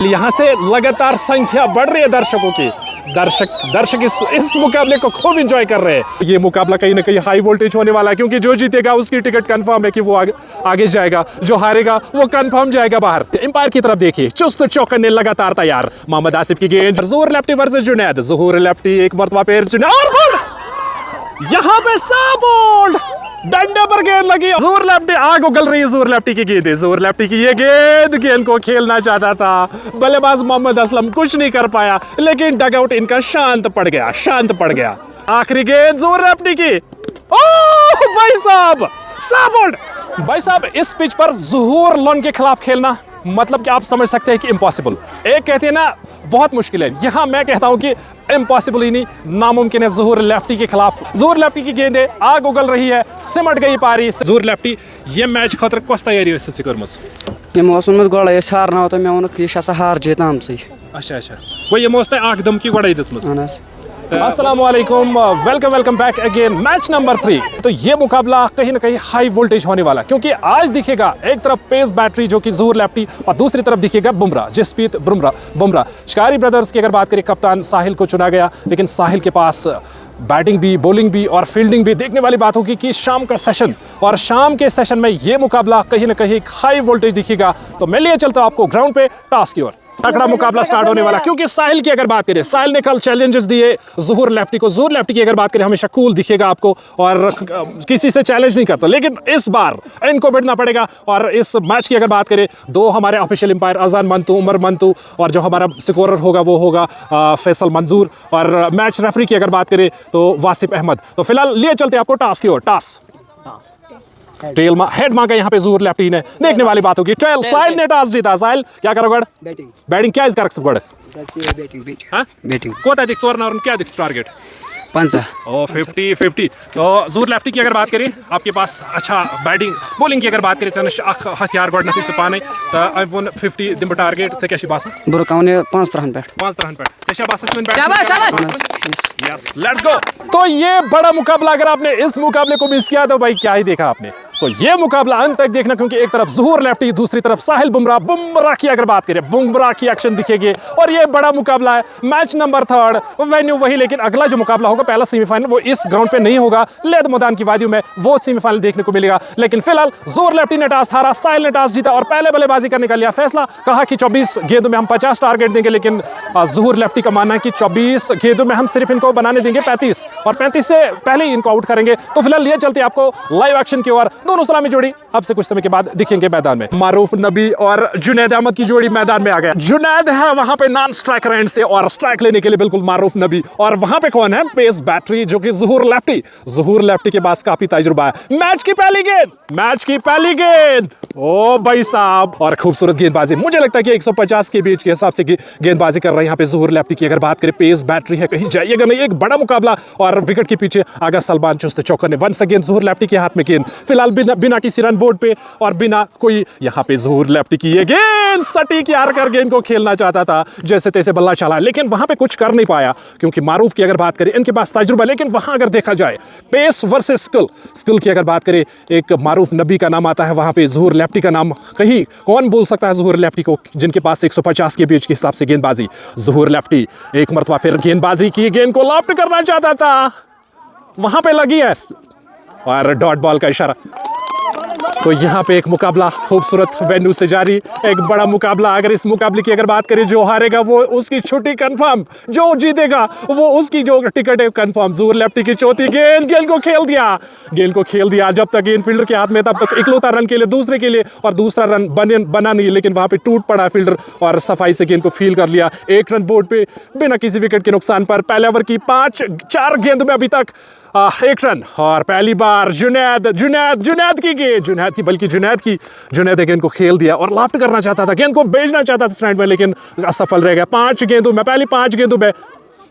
यहाँ से लगातार संख्या बढ़ रही है दर्शकों की। दर्शक इस मुकाबले को खूब एंजॉय कर रहे हैं। ये मुकाबला कहीं ना कहीं हाई वोल्टेज होने वाला है, क्योंकि जो जीतेगा उसकी टिकट कंफर्म है कि वो आगे जाएगा, जो हारेगा वो कंफर्म जाएगा बाहर। एम्पायर की तरफ देखिए, चुस्त चौकन्ने लगातार तैयार। मोहम्मद आसिफ की गेंद, ज़हूर लेफ्टी वर्सेस जुनैद। ज़हूर लेफ्टी एक मरतबा पैर यहाँ पे साबोल्ड डंडे पर गेंद लगी। ज़हूर लेफ्टी आग उगल रही है। ज़हूर लेफ्टी की गेंद है, ज़हूर लेफ्टी की ये गेंद को खेलना चाहता था बल्लेबाज मोहम्मद असलम, कुछ नहीं कर पाया, लेकिन डगआउट इनका शांत पड़ गया। आखिरी गेंद ज़हूर लेफ्टी की। ओह भाई साहब, साबोल्ड भाई साहब, इस पिच पर ज़हूर लन के खिलाफ खेलना मतलब कि आप समझ सकते हैं कि इम्पॉसिबल। एक कहते हैं ना बहुत मुश्किल है, यहाँ मैं कहता हूँ कि इम्पॉसिबल ही नहीं, नामुमकिन है ज़हूर लेफ्टी के खिलाफ। ज़हूर लेफ्टी की गेंद है, आग उगल रही है, सिमट गई पारी। ज़हूर लेफ्टी ये मैच खतर कस तैयारी कर्मस यमो गोड़े हारना तो मे वोनुक यह हार जीत आमसे। अच्छा गो यमो तह धमकी गोड़े दसमस। अस्सलामुअलैकुम, welcome back again. Match number 3। तो ये मुकाबला कहीं ना कहीं हाई वोल्टेज होने वाला, क्योंकि आज दिखेगा एक तरफ पेस बैटरी जो कि ज़हूर लेफ्टी, और दूसरी तरफ दिखेगा बुमराह, जसप्रीत बुमराह। शिकारी ब्रदर्स की अगर बात करें, कप्तान साहिल को चुना गया, लेकिन साहिल के पास बैटिंग भी, बॉलिंग भी और फील्डिंग भी। देखने वाली बात होगी कि शाम का सेशन, और शाम के सेशन में ये मुकाबला कहीं ना कहीं हाई वोल्टेज दिखेगा। तो मैं लिए चलता हूँ आपको ग्राउंड पे, टास्क की ओर। तगड़ा मुकाबला स्टार्ट होने वाला, क्योंकि साहिल की अगर बात करें, साहिल ने कल चैलेंजेस दिए ज़हूर लेफ्टी को। ज़हूर लेफ्टी की अगर बात करें, हमेशा कूल दिखेगा आपको और किसी से चैलेंज नहीं करता, लेकिन इस बार इनको बिड़ना पड़ेगा। और इस मैच की अगर बात करें, दो हमारे ऑफिशियल एम्पायर, अजान मंतू, उमर मंतू, और जो हमारा स्कोरर होगा वो होगा फैसल मंजूर, और मैच रेफरी की अगर बात करें तो वासिफ अहमद। तो फिलहाल लिए चलते आपको टास्क की ओर। टेल हेड मांगा यहाँ पे ज़हूर लेफ्टी ने। देखने वाली बात होगी, टेल साहिल ने टॉस जीता। साहिल क्या करोगे? बैटिंग क्या कर सकते हो? बैटिंग कोता दिख सोरना और क्या दिख टारगेट 50-50। तो ज़हूर लेफ्टी की अगर बात करें, आपके पास अच्छा बैटिंग बॉलिंग की अगर बात करें, हथियार गोड नथी पाने तो 50 दिम टारगेट से क्या बास बुरकाउने 5 तरहन पे यस, लेट्स गो। तो ये बड़ा मुकाबला, अगर आपने इस मुकाबले को मिस किया तो भाई क्या ही देखा आपने। तो ये मुकाबला अंत तक देखना, क्योंकि एक तरफ ज़हूर लेफ्टी, दूसरी तरफ साहिल बुमराह की अगर बात करें, बुमराह की एक्शन दिखेगी। और ये बड़ा मुकाबला है, मैच नंबर 3, वेन्यू वही, लेकिन अगला जो मुकाबला होगा, पहला सेमीफाइनल, वो इस ग्राउंड पे नहीं होगा, लेद मैदान की वादियों में वो सेमीफाइनल देखने को मिलेगा। लेकिन फिलहाल ज़हूर लेफ्टी ने टॉस हारा, साहिल ने टॉस जीता और पहले बल्लेबाजी करने का लिया फैसला। कहा कि 24 गेंदों में हम 50 टारगेट देंगे, लेकिन ज़हूर लेफ्टी का मानना है कि 24 गेंदों में हम सिर्फ इनको बनाने देंगे 35, और 35 से पहले ही इनको आउट करेंगे। तो फिलहाल लिए चलते आपको लाइव एक्शन की ओर। दोनों सलामी जोड़ी अब से कुछ समय के बाद दिखेंगे मैदान में। मारूफ नबी और जुनैद अहमद की जोड़ी मैदान में आ गया। जुनैद है वहां पे नॉन स्ट्राइकर एंड से, और स्ट्राइक लेने के लिए बिल्कुल मारूफ नबी। और वहां पे कौन है? पेस बैटरी जो कि ज़हूर लेफ्टी के पास काफी तजुर्बा है। मैच की पहली गेंद ओ भाई साहब, और खूबसूरत गेंदबाजी। मुझे लगता है कि 150 के बीच के हिसाब से गेंदबाजी कर रहे हैं यहाँ पे ज़हूर लेफ्टी की। अगर बात करें, पेस बैटरी है, कहीं जाइएगा नहीं, एक बड़ा मुकाबला। और विकेट के पीछे आगा सलमान चुस्त चौकर ने वंस अगेन ज़हूर लेफ्टी के हाथ में गेंद, फिलहाल बिना किसी रन बोर्ड पे और बिना कोई। यहाँ पे ज़हूर लेफ्टी की ये गेंद सटीक यार कर गेंद को खेलना चाहता था, जैसे तैसे बल्ला चला, लेकिन वहां पे कुछ कर नहीं पाया, क्योंकि मारूफ की अगर बात करें, इनके पास तजुर्बा। लेकिन वहां अगर देखा जाए, पेस वर्सेस स्किल की अगर बात करें, एक मारूफ नबी का नाम आता है, वहां पे ज़हूर लेफ्टी का नाम कहीं कौन बोल सकता है ज़हूर लेफ्टी को, जिनके पास 150 के बीच के हिसाब से गेंदबाजी। ज़हूर लेफ्टी एक मरतबा फिर गेंदबाजी की, गेंद को लॉफ्ट करना चाहता था, वहां पे लगी है और डॉट बॉल का इशारा। तो यहाँ पे एक मुकाबला खूबसूरत वेन्यू से जारी, एक बड़ा मुकाबला। अगर इस मुकाबले की अगर बात करें, जो हारेगा वो उसकी छुट्टी कंफर्म, जो जीतेगा वो उसकी जो टिकट है कंफर्म। ज़हूर लेफ्टी की चौथी गेंद को खेल दिया जब तक गेंद फील्डर के हाथ में, तब तक इकलौता रन के लिए दूसरे के लिए, और दूसरा रन बना नहीं, लेकिन वहां पे टूट पड़ा फील्डर और सफाई से गेंद को फील कर लिया। 1 रन बोर्ड पे बिना किसी विकेट के नुकसान पर। पहले ओवर की 4 गेंदों में अभी तक 1 रन, और पहली बार जुनैद की गेंद, जुनैद गेंद को खेल दिया और लॉफ्ट करना चाहता था, गेंद को भेजना चाहता था स्टैंड में, लेकिन असफल रह गया। 5 गेंदों में, पहली 5 गेंदों में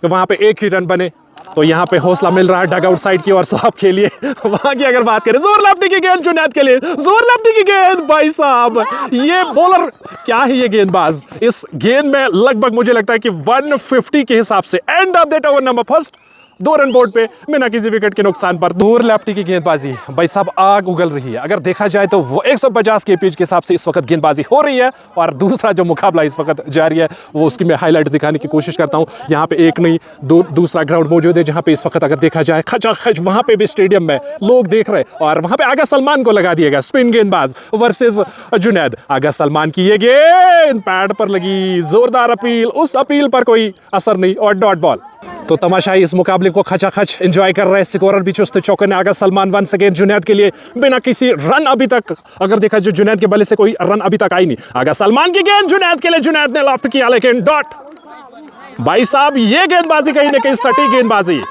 तो वहां पे 1 ही रन बने। तो यहाँ पे हौसला मिल रहा है डग आउट साइड की ओर, सो आप खेलिए। वहां की अगर बात करें, ज़हूर लेफ्टी की गेंद जुनैद के लिए, ज़हूर लेफ्टी की गेंद, भाई साहब ये बॉलर क्या है, ये गेंदबाज। इस गेंद में लगभग मुझे लगता है कि 150 के हिसाब से end of that over number first 2 run board पे बिना किसी विकेट के नुकसान पर। दूर लेफ्टी की गेंदबाजी भाई साहब आग उगल रही है। अगर देखा जाए तो वो 150 के पिच के हिसाब से इस वक्त गेंदबाजी हो रही है। और दूसरा जो मुकाबला इस वक्त जारी है वो उसकी मैं हाईलाइट दिखाने की कोशिश करता हूँ। यहाँ पे एक नहीं दूसरा ग्राउंड मौजूद है जहाँ पे इस वक्त अगर देखा जाए खचाखच वहाँ पे भी स्टेडियम में लोग देख रहे हैं। और वहाँ पे आगा सलमान को लगा दिया गया स्पिन गेंदबाज वर्सेस जुनैद। आगा सलमान की ये गेंद पैड पर लगी, जोरदार अपील, उस अपील पर कोई असर नहीं और डॉट बॉल। तो तमाशाई इस मुकाबले को खचाखच एंजॉय कर रहे हैं। स्कोरर भी चुस्त चौके ने आगा सलमान वंस अगेन जुनैद के लिए बिना किसी रन अभी तक अगर देखा जो जुनैद के बल्ले से कोई रन अभी तक आई नहीं। आगा सलमान की गेंद जुनैद के लिए, जुनैद ने लॉफ्ट किया लेकिन डॉट। भाई साहब ये गेंदबाजी कहीं ना कहीं सटीक गेंदबाजी।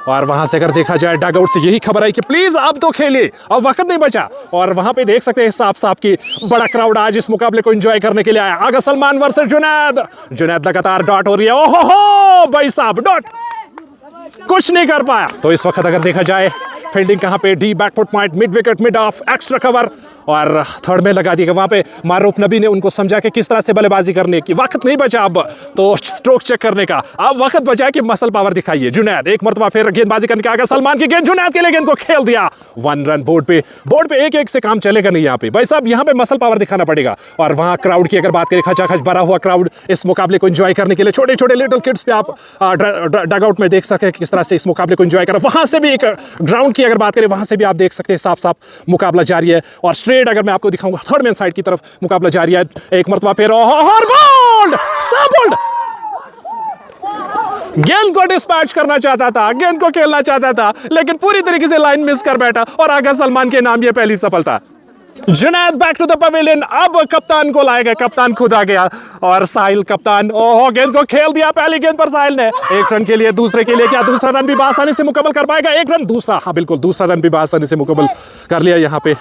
और वहां से अगर देखा जाए डगआउट से यही खबर आई कि प्लीज अब तो खेलिए, अब वक्त नहीं बचा। और वहां पे देख सकते हैं साफ साफ की बड़ा क्राउड आज इस मुकाबले को एंजॉय करने के लिए आया। आगा सलमान वर्सेस जुनैद, जुनैद लगातार डॉट हो रही है। ओहो हो भाई साहब डॉट, कुछ नहीं कर पाया। तो इस वक्त अगर देखा जाए फील्डिंग कहां पे, deep backfoot point, mid wicket, mid off, extra cover और थर्ड में लगा दिया। वहां पे मारूफ नबी ने उनको समझा कि किस तरह से बल्लेबाजी करने की। वक्त नहीं बचा अब तो स्ट्रोक चेक करने का, अब वक्त बचा कि मसल पावर दिखाइए। जुनैद एक मरतबा फिर गेंदबाजी करने के आगे सलमान की गेंद, जुनैद के लिए गेंद को खेल दिया। 1 रन बोर्ड पे एक एक से काम चलेगा नहीं यहाँ पे भाई साहब, यहाँ पे मसल पावर दिखाना पड़ेगा। और वहाँ क्राउड की अगर बात करें, खचाखच भरा हुआ क्राउड इस मुकाबले को एंजॉय करने के लिए। छोटे छोटे लिटिल किड्स पे आप डगआउट में देख सके किस तरह से इस मुकाबले को एंजॉय करें। वहां से भी एक ग्राउंड की अगर बात करें वहां से भी आप देख सकते हैं साफ साफ मुकाबला जारी है। और स्ट्रेट अगर मैं आपको दिखाऊंगा थर्ड मैन साइड की तरफ मुकाबला जारी है। एक मरतबा फिर बोल्ड, बोल्ड गेंद को डिस्पैच करना चाहता था, गेंद को खेलना चाहता था लेकिन पूरी तरीके से लाइन मिस कर बैठा। और आगा सलमान के नाम ये पहली सफलता। Junaid back to the pavilion, अब कप्तान को लाएगा, कप्तान खुद आ गया। और साहिल कप्तान, ओहो गेंद को खेल दिया पहली गेंद पर साहिल ने। 1 रन के लिए, दूसरे के लिए क्या दूसरा रन भी आसानी से मुकम्मल कर पाएगा? 1 रन दूसरा, हाँ बिल्कुल दूसरा रन भी आसानी से मुकम्मल कर लिया यहाँ पे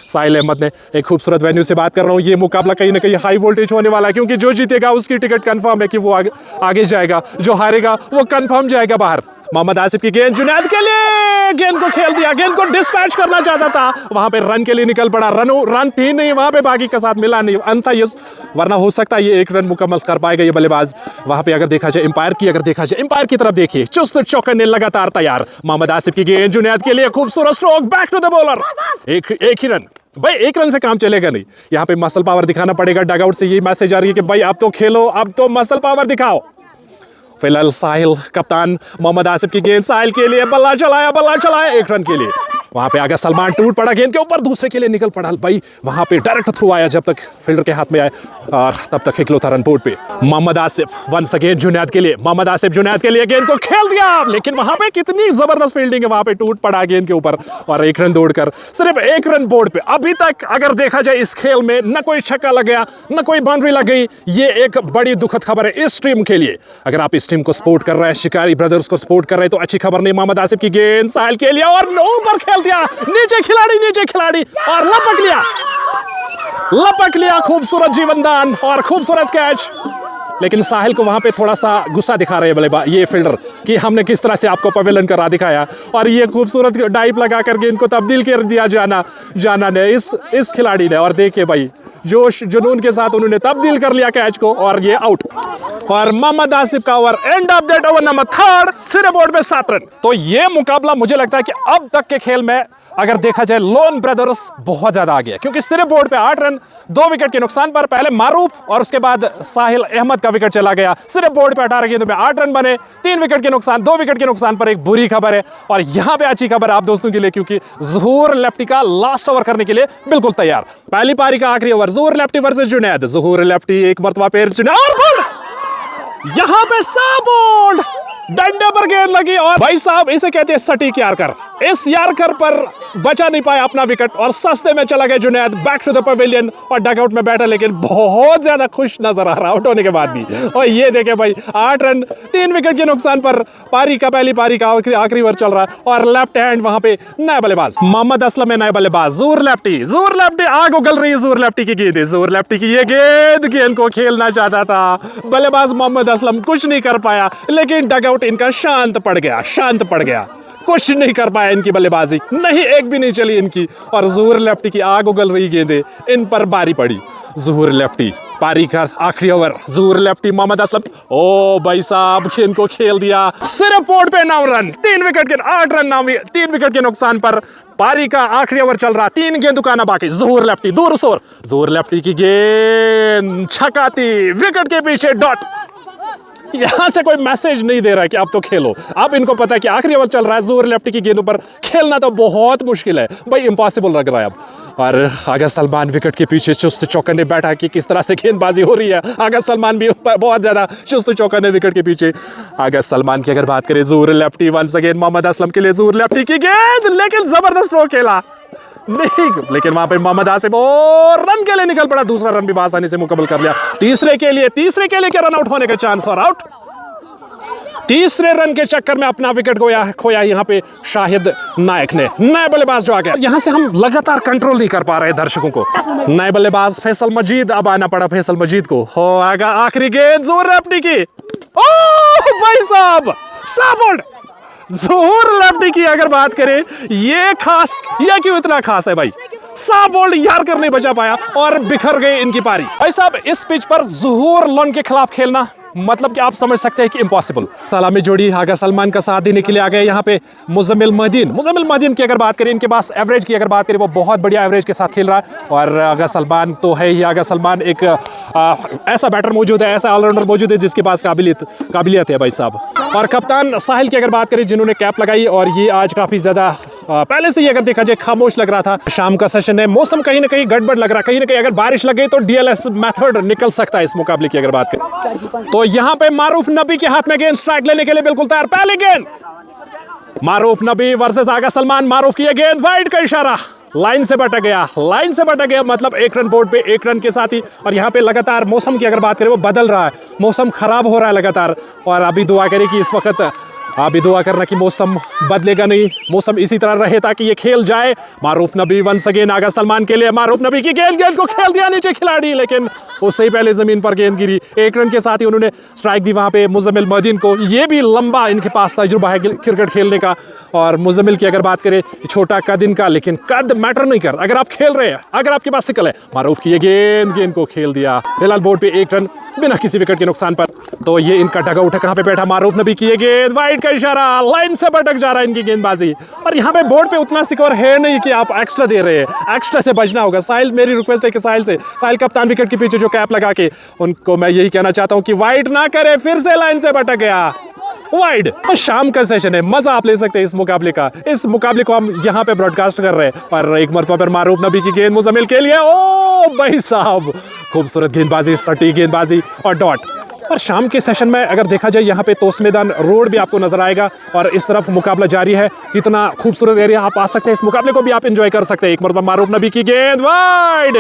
साहिल अहमद ने। एक खूबसूरत वेन्यू से बात कर रहा हूँ। ये मुकाबला कहीं ना कहीं हाई वोल्टेज होने वाला है क्योंकि जो जीतेगा उसकी टिकट कंफर्म है कि वो आगे जाएगा, जो हारेगा वो कंफर्म जाएगा बाहर। मोहम्मद आसिफ की गेंद जुनैद के लिए, गेंद को खेल दिया, गेंद को डिस्पैच करना चाहता था, वहां पे रन के लिए निकल पड़ा। रन थी नहीं वहां पे, बाकी का साथ मिला नहीं, अंत ये वरना हो सकता है ये 1 रन मुकम्मल कर पाएगा ये बल्लेबाज। वहां पे अगर देखा जाए एम्पायर की, अगर देखा जाए एम्पायर की तरफ देखिए, चुस्त चौकन्ने लगातार तैयार। मोहम्मद आसिफ की गेंद जुनैद के लिए, खूबसूरत stroke, back to the bowler. एक ही रन भाई, 1 रन से काम चलेगा नहीं, यहाँ पे मसल पावर दिखाना पड़ेगा। डगआउट से ये मैसेज आ रही है कि भाई अब तो खेलो, अब तो मसल पावर दिखाओ। फिलहाल साहिल कप्तान, मोहम्मद आसिफ की गेंद साहिल के लिए, बल्ला चलाया 1 रन के लिए। वहां पे आगे सलमान टूट पड़ा गेंद के ऊपर, दूसरे के लिए निकल पड़ा भाई। वहां पे डायरेक्ट थ्रू आया जब तक फील्डर के हाथ में आए और तब तक इकलौता रन बोर्ड पे। मोहम्मद आसिफ वंस अगेन जुनैद के लिए, मोहम्मद आसिफ जुनैद के लिए गेंद को खेल दिया लेकिन वहां पे कितनी जबरदस्त फील्डिंग है, वहां पे टूट पड़ा गेंद के ऊपर और 1 रन दौड़कर सिर्फ 1 रन बोर्ड पे। अभी तक अगर देखा जाए इस खेल में न कोई छक्का लग गया, न कोई बाउंड्री लग गई। ये एक बड़ी दुखद खबर है इस टीम के लिए। अगर आप इस टीम को सपोर्ट कर रहे हैं, शिकारी ब्रदर्स को सपोर्ट कर रहे हैं तो अच्छी खबर नहीं। मोहम्मद आसिफ की गेंद साहिल के लिए और ऊपर खेल दिया, नीचे खिलाड़ी और लपक लिया खूबसूरत जीवनदान और खूबसूरत कैच। लेकिन साहिल को वहां पे थोड़ा सा गुस्सा दिखा रहे हैं ये फील्डर कि हमने किस तरह से आपको पवेलियन करा दिखाया। और ये खूबसूरत डाइव लगा करके इनको तब्दील कर दिया जाना ने इस खिलाड़ी ने। और देखिए भाई जोश जुनून के साथ उन्होंने तब्दील कर लिया कैच को और ये आउट। और मोहम्मद आसिफ का over, end of that over number 3, सिरे बोर्ड में 7 रन। तो ये मुकाबला मुझे लगता है कि अब तक के खेल में अगर देखा जाए लोन ब्रदर्स बहुत ज्यादा आगे है क्योंकि सिरे बोर्ड पे 8 रन 2 विकेट के नुकसान पर। पहले मारूफ और उसके बाद साहिल अहमद का विकेट चला गया। सिरे बोर्ड पे 18 गेंदों में 8 रन बने, 3 विकेट के नुकसान, 2 विकेट के नुकसान पर। एक बुरी खबर है और यहाँ पे अच्छी खबर आप दोस्तों के लिए क्योंकि ज़हूर लेफ्टी का लास्ट ओवर करने के लिए बिल्कुल तैयार। पहली पारी का आखिरी ओवर, ज़हूर लेफ्टी वर्सेस जुनैद। ज़हूर लेफ्टी एक मरतबा पैर यहां पे बोल्ड डंडे पर गेंद लगी और भाई साहब इसे कहते हैं सटीक यार्कर। इस यार्कर पर बचा नहीं पाया अपना विकेट और सस्ते में चला गया Junaid back to the pavilion और डगआउट में बैठा लेकिन बहुत ज्यादा खुश नजर आ रहा आउट होने के बाद भी। और ये देखे भाई 8 रन 3 विकेट के नुकसान पर पहली पारी का आखिरी ओवर चल रहा है और लेफ्ट हैंड वहां पे नया बल्लेबाज मोहम्मद असलम है, नया बल्लेबाज ज़हूर लेफ्टी आग उगल रही है। ज़हूर लेफ्टी की गेंद है, ज़हूर लेफ्टी की ये गेंद को खेलना चाहता था बल्लेबाज मोहम्मद असलम, कुछ नहीं कर पाया लेकिन डगआउट इनका शांत पड़ गया, कुछ नहीं कर पाया इनकी बल्लेबाजी, नहीं एक भी नहीं चली इनकी। और ज़हूर लेफ्टी की आग उगल रही गेंदें इन पर भारी पड़ी। ज़हूर लेफ्टी, पारी का आखिरी ओवर, ज़हूर लेफ्टी, मोहम्मद असलम। ओ भाई साहब, खेल को खेल दिया, सिर्फ बोर्ड पे 9 रन, 3 विकेट के 8 रन, 3 विकेट के नुकसान पर पारी का आखिरी ओवर चल रहा, 3 गेंद दुकाना बाकी। ज़हूर लेफ्टी दूर सोर, ज़हूर लेफ्टी की गेंद छकाती, विकेट के पीछे डॉट। यहां से कोई मैसेज नहीं दे रहा है कि अब तो खेलो। अब इनको पता है कि आखिरी ओवर चल रहा है, ज़हूर लेफ्टी की गेंदों पर खेलना तो बहुत मुश्किल है भाई, इम्पॉसिबल लग रहा है अब। और आगा सलमान विकेट के पीछे चुस्त चौकन्ने बैठा कि किस तरह से गेंदबाजी हो रही है। आगा सलमान भी बहुत ज्यादा चुस्त चौकन्ने विकेट के पीछे। आगा सलमान की अगर बात करें, Zahoor lefty once again, Mohammad Aslam के लिए ज़हूर लेफ्टी की गेंद, लेकिन जबरदस्त स्ट्रोक खेला नहीं, लेकिन वहां पे मोहम्मद आसिफ और रन के लिए निकल पड़ा, दूसरा रन भी आसानी से मुकम्मल कर लिया। तीसरे के लिए क्या रन आउट होने का चांस, और आउट। तीसरे रन के चक्कर में अपना विकेट खोया यहाँ पे शाहिद नायक ने। नए बल्लेबाज जो आ गया, यहाँ से हम लगातार कंट्रोल नहीं कर पा रहे दर्शकों को। नए बल्लेबाज फैसल मजीद, अब आना पड़ा फैसल मजीद को। हो आगा आखिरी गेंद ज़हूर लेफ्टी की, ओह भाई साहब, साबुड ज़हूर लेफ्टी की अगर बात करें, ये खास, ये क्यों इतना खास है भाई, साफ बॉल यार कर नहीं बचा पाया और बिखर गए इनकी पारी। भाई साहब, इस पिच पर ज़हूर लन के खिलाफ खेलना मतलब कि आप समझ सकते हैं कि इम्पॉसिबल। सलामी जोड़ी आगा सलमान का साथ देने के लिए आ गए यहाँ पे मुज़म्मिल मदीन की अगर बात करें, इनके पास एवरेज की अगर बात करें, वो बहुत बढ़िया एवरेज के साथ खेल रहा है। और आगा सलमान तो है ही, आगा सलमान एक ऐसा बैटर मौजूद है, ऐसा ऑलराउंडर मौजूद है जिसके पास काबिलियत है भाई साहब। और कप्तान साहिल की अगर बात करें, जिन्होंने कैप लगाई, और ये आज काफ़ी ज़्यादा पहले से ही अगर देखा जाए खामोश लग रहा था। शाम का सेशन है, मौसम कहीं ना कहीं गड़बड़ लग रहा है, कहीं ना कहीं अगर बारिश लग गई तो डीएलएस मेथड निकल सकता है इस मुकाबले की अगर बात करें तो। यहाँ पे मारूफ नबी के हाथ में गेंद, स्ट्राइक लेने के लिए बिल्कुल तैयार। पहली गेंद मारूफ नबी वर्सेस आगा सलमान, मारूफ की गेंद, वाइड का इशारा, लाइन से भटक गया, मतलब 1 रन बोर्ड पे, 1 रन के साथ ही। और यहाँ पे लगातार मौसम की अगर बात करें, वो बदल रहा है, मौसम खराब हो रहा है लगातार। और अभी दुआ करें कि इस वक्त, अभी दुआ करना कि मौसम बदलेगा नहीं, मौसम इसी तरह रहे ताकि ये खेल जाए। मारूफ नबी वंस अगेन आगा सलमान के लिए, मारूफ नबी की गेंद को खेल दिया नीचे खिलाड़ी, लेकिन उससे ही पहले जमीन पर गेंद गिरी। 1 रन के साथ ही उन्होंने स्ट्राइक दी वहां पे मुज़म्मिल मदीन को। ये भी लंबा इनके पास तजुर्बा है क्रिकेट खेलने का। और मुज़म्मिल की अगर बात करें, छोटा कद इनका, लेकिन कद मैटर नहीं कर, अगर आप खेल रहे हैं, अगर आपके पास सिकल है। मारूफ की ये गेंद को खेल दिया, फिलहाल बोर्ड पे 1 रन बिना किसी विकेट के नुकसान पर। तो ये इनका डगआउट है, कहाँ पे बैठा मारूफ नबी की ये गेंद, वाइड का इशारा, लाइन से भटक जा रहा है इनकी गेंदबाजी। और यहाँ पे बोर्ड पे उतना स्कोर है नहीं कि आप एक्स्ट्रा दे रहे हैं, एक्स्ट्रा से बचना होगा। साहिल, मेरी रिक्वेस्ट है कि साहिल कप्तान विकेट के पीछे जो कैप लगा के, उनको मैं यही कहना चाहता हूँ कि वाइड ना करे, फिर से लाइन से भटक गया वाइड। और शाम का सेशन है, मजा आप ले सकते हैं इस मुकाबले का। इस मुकाबले को हम यहाँ पे ब्रॉडकास्ट कर रहे हैं। और एक मरतबा पर मारूफ नबी की गेंद मुज़म्मिल के लिए, ओ भाई साहब, खूबसूरत गेंदबाजी, सटी गेंदबाजी और डॉट। और शाम के सेशन में अगर देखा जाए, यहाँ पे तोस मैदान रोड भी आपको नजर आएगा और इस तरफ मुकाबला जारी है। कितना खूबसूरत एरिया, आप आ सकते हैं, इस मुकाबले को भी आप एंजॉय कर सकते हैं। एक मरतबा मारूफ नबी की गेंद, वाइड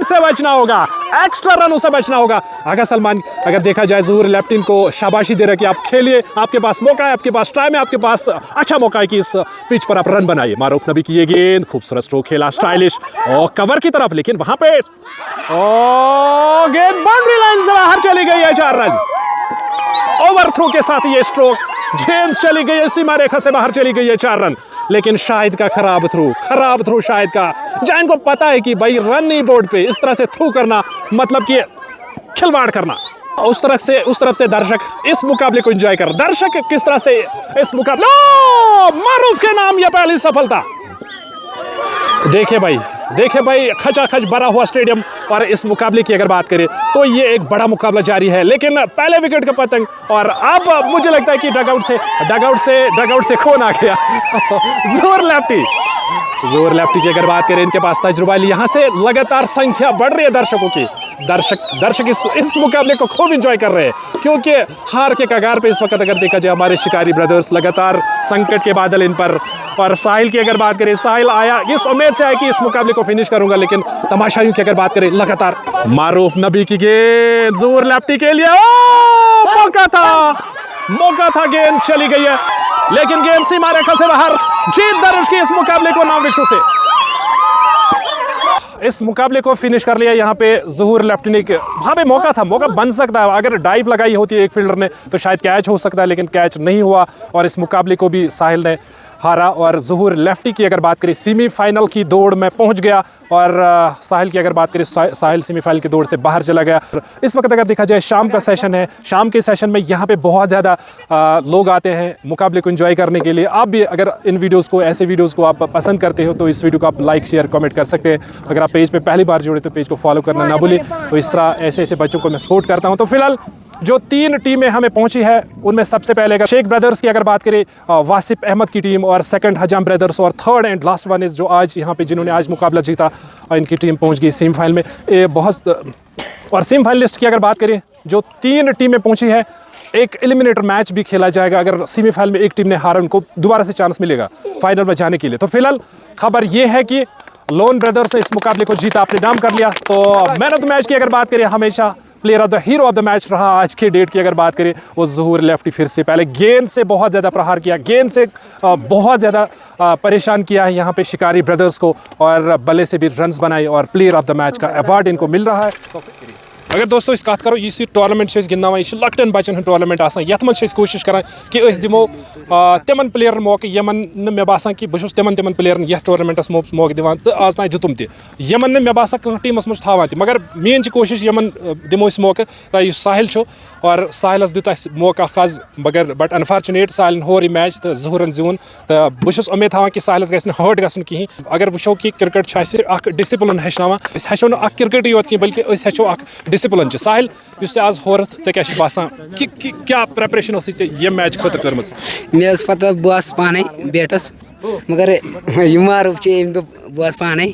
से बचना होगा, एक्स्ट्रा रन से बचना होगा। आगा सलमान अगर देखा जाए, ज़हूर लेफ्टी को शाबाशी दे रहा है कि आप खेलिए, आपके पास मौका है, आपके पास टाइम है, आपके पास अच्छा मौका है कि इस पिच पर आप रन बनाइए। मारूफ नबी की ये गेंद, खूबसूरत स्ट्रोक खेला, स्टाइलिश और कवर की तरफ, लेकिन वहां पे गेंद बाउंड्री लाइन से बाहर चली गई है, 4 रन। ओवर थ्रो के साथ ये स्ट्रोक, गेंद चली गई है, सीमा रेखा से बाहर चली गई है, 4 रन। लेकिन शाहिद का खराब थ्रू शाहिद का, जहाँ इनको पता है कि भाई रन नहीं बोर्ड पे, इस तरह से थ्रू करना मतलब कि खिलवाड़ करना। उस तरफ से दर्शक इस मुकाबले को एंजॉय कर, दर्शक किस तरह से इस मुकाबले, मारूफ के नाम यह पहली सफलता। देखे भाई खचाखच भरा हुआ स्टेडियम। और इस मुकाबले की अगर बात करें तो ये एक बड़ा मुकाबला जारी है, लेकिन पहले विकेट का पतंग। और अब मुझे लगता है कि डगआउट से कौन आ गया ज़हूर लेफ्टी की अगर बात करें, इनके पास तजुर्बा, यहाँ से लगातार संख्या बढ़ रही है दर्शकों की। दर्शक इस मुकाबले को खूब एंजॉय कर रहे हैं, क्योंकि हार के कगार पे इस वक्त अगर देखा जाए हमारे शिकारी ब्रदर्स, लगातार संकट के बादल इन पर। और साहिल की अगर बात करें, साहिल आया इस उम्मीद से आया कि इस मुकाबले को फिनिश करूंगा, लेकिन तमाशाइयों की अगर बात करें, लगातार मारूफ नबी की गेंद ज़हूर लेफ्टी के लिए, मौका था, गेंद चली गई है, लेकिन गेंद सीमा रेखा से बाहर। जीत दर्ज की इस मुकाबले को 9 विकेटों से। इस मुकाबले को फिनिश कर लिया यहाँ पे ज़हूर लेफ्टी ने। वहाँ पे मौका बन सकता है, अगर डाइव लगाई होती है एक फील्डर ने तो शायद कैच हो सकता है, लेकिन कैच नहीं हुआ। और इस मुकाबले को भी साहिल ने हारा और ज़हूर लेफ्टी की अगर बात करें सेमीफाइनल की दौड़ में पहुंच गया और साहिल की अगर बात करें साहिल सेमीफाइनल की दौड़ से बाहर चला गया। इस वक्त अगर देखा जाए शाम का सेशन है, शाम के सेशन में यहाँ पे बहुत ज़्यादा लोग आते हैं मुकाबले को एंजॉय करने के लिए। आप भी अगर इन वीडियोज़ को, ऐसे वीडियोज़ को आप पसंद करते हो तो इस वीडियो को आप लाइक शेयर कमेंट कर सकते हैं। अगर आप पेज पे पहली बार जुड़े तो पेज को फॉलो करना ना भूलें। तो इस तरह ऐसे ऐसे बच्चों को मैं सपोर्ट करता हूँ। तो फिलहाल जो 3 टीमें हमें पहुंची है उनमें सबसे पहले अगर शेख ब्रदर्स की अगर बात करें, वासिफ अहमद की टीम, और सेकंड हजाम ब्रदर्स, और third and last one is जो आज यहाँ पे जिन्होंने आज मुकाबला जीता, इनकी टीम पहुंच गई सेमीफाइनल में। और सेमीफाइनलिस्ट की अगर बात करें, जो 3 टीमें पहुंची है, एक एलिमिनेटर मैच भी खेला जाएगा। अगर सेमीफाइनल में एक टीम ने हारा, उनको दोबारा से चांस मिलेगा फाइनल में जाने के लिए। तो फिलहाल खबर ये है कि लोन ब्रदर्स ने इस मुकाबले को जीता, अपने नाम कर लिया। तो मैन ऑफ द मैच की अगर बात करें, हमेशा player of the hero of the match रहा आज के डेट की अगर बात करें, वो ज़हूर लेफ्टी। फिर से पहले गेंद से बहुत ज़्यादा प्रहार किया, गेंद से बहुत ज़्यादा परेशान किया है यहाँ पे शिकारी ब्रदर्स को, और बल्ले से भी रन्स बनाए, और प्लेयर ऑफ द मैच का अवार्ड इनको मिल रहा है। अगर दोस्तों इस कत करो, इस टूर्नामेंट से गिंदान, यह लकटन बचन हूँ टूर्नामेंट आसान, यथ मन कोशिश करान कि दिमो तिमन प्लेयरन मौके यमन मे बासान कि बहुत तिमन प्लेयरन यथ टूर्नामेंटस मौके दिवान, तो आज ना दितुम तमन मे बासान कह टीमस मज थावान, मगर मेन कोशिश यमन दिमो मौके। तो साहिल और साहिलस दित मौका खज, मगर बट अनफॉर्चुनेट साहिलन होर यह मैच तो ज़हूरन जीवन। तो बहुत उम्मीद थवान कि साहिलस गि हर्ट गन कहीं। अगर वो कि क्रिकेट डिसिप्लिन हेचना, हेचो ना क्रिकेट योत कहीं बल्कि हेचो डिसिप्लिन। साहिल आज होरत क्या बासान कि क्या प्रेपरेशन ये मैच खतर कर्म? मे पता बस पाने बेटस, मगर यह मार बस पाने।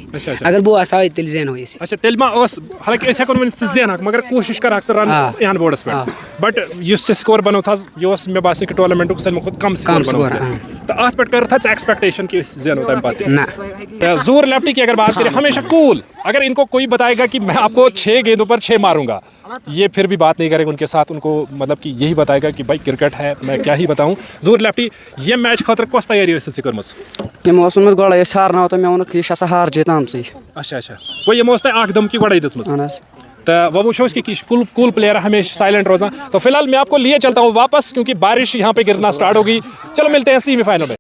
अगर बस आए तेल जेन हो। अच्छा तेल मा हालांकि हेन जेन, मगर कोशिश कर रन एन बोर्डस पे, बट स्कोर बनो यह मे बास कि टूर्नामेंट सारे खुद कम स्कोर बनो। तो अत पे कर एक्सपेक्टेशन कि जेनो तम पे। ज़हूर लेफ्टी की अगर बात करें, हमेशा कूल। अगर इनको कोई बताएगा कि मैं आपको 6 गेंदों पर 6 मारूंगा, ये फिर भी बात नहीं करेगा उनके साथ। उनको मतलब कि यही बताएगा कि भाई क्रिकेट है, मैं क्या ही बताऊं। ज़हूर लेफ्टी ये मैच खतर कस तैयारी कर यह गोड़ सारना तो मे यह हार जीत आमसे। अच्छा अच्छा, वो ये तक धमकी गोड़े दम। तो वह वो कि कूल प्लेयर हमेशा साइलेंट रोज़ा। तो फिलहाल मैं आपको लिए चलता हूँ वापस, क्योंकि बारिश यहाँ पे गिरना स्टार्ट होगी। चलो मिलते हैं सेमीफाइनल में।